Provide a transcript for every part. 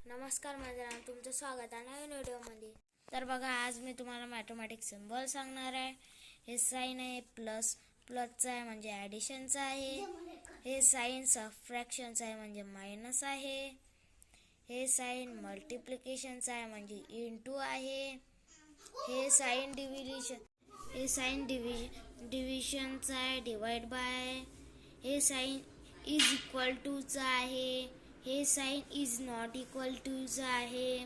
नमस्कार मित्रांनो, तुमचं स्वागत आहे नवीन व्हिडिओमध्ये. तर बघा, आज मी तुम्हाला मॅथमॅटिक्स सिम्बॉल सांगणार आहे. हे साइन आहे, प्लसचा आहे म्हणजे ॲडिशनचा आहे. हे साइन सबट्रॅक्शनचा आहे म्हणजे मायनस आहे. हे साइन मल्टिप्लिकेशनचा आहे म्हणजे इंटू आहे. हे साइन डिव्हिजनचा आहे, डिवाइड बाय. हे साइन इज इक्वल टूचा आहे. हे साइन इज नॉट इक्वल टूचा आहे.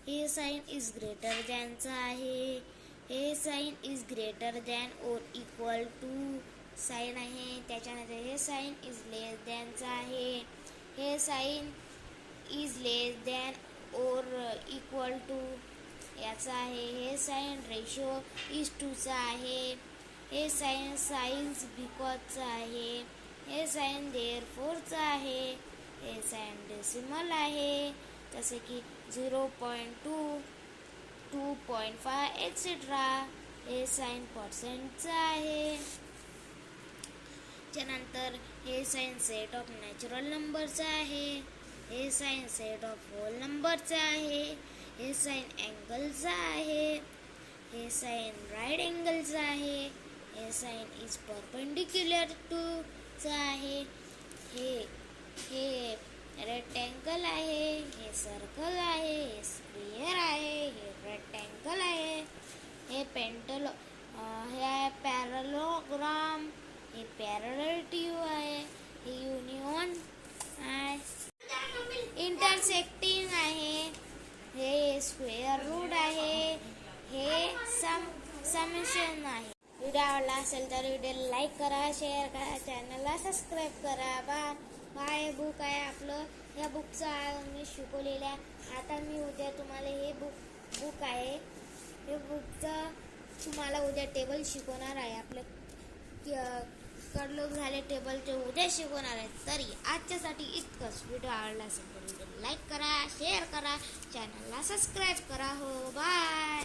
हे साइन इज ग्रेटर दॅनचा आहे. हे साइन इज ग्रेटर दॅन और इक्वल टू साइन आहे. त्याच्यानंतर हे साइन इज लेस दॅनचा आहे. हे साइन इज लेस दॅन और इक्वल टू याचा आहे. हे साइन रेशो इज टूचा आहे. हे साइन साइन्स बिकॉजचा आहे. हे साइन देअरफॉरचा आहे. हे साइन डेसिमल आहे, जसे की 0.2, 2.5 एक्सेट्रा. हे साइन पर्सेंटचा आहे. त्यानंतर हे साइन सेट ऑफ नॅचरल नंबरचा आहे. हे साइन सेट ऑफ होल नंबरचा आहे. हे साइन अँगलचा आहे. हे साइन राईट अँगलचा आहे. हे साइन इज परपेंडिक्युलर टू चा आहे. हे रेक्टँगल आहे. हे सर्कल आहे. हे स्क्वेअर आहे. हे रेक्टँगल आहे. हे हे पॅरलोग्राम. हे पॅरलेटिव्ह आहे. हे युनियन आहे. इंटरसेक्टिंग आहे. हे स्क्वेअर रूट आहे. हे समेशन आहे. व्हिडिओ आवडला असेल तर व्हिडिओला लाईक करा, शेअर करा, चॅनलला सबस्क्राईब करा. बाय. बुक आहे आपलं. या बुकचा मी शिकवलेलं आहे. आता मी उद्या तुम्हाला हे बुक आहे. हे बुकचं तुम्हाला उद्या टेबल शिकवणार आहे. आपलं कडलोक झाले टेबल ते उद्या शिकवणार आहे. तरी आजच्यासाठी इतकंच. व्हिडिओ आवडला असेल तर व्हिडिओ लाईक करा, शेअर करा, चॅनलला सबस्क्राईब करा. हो, बाय.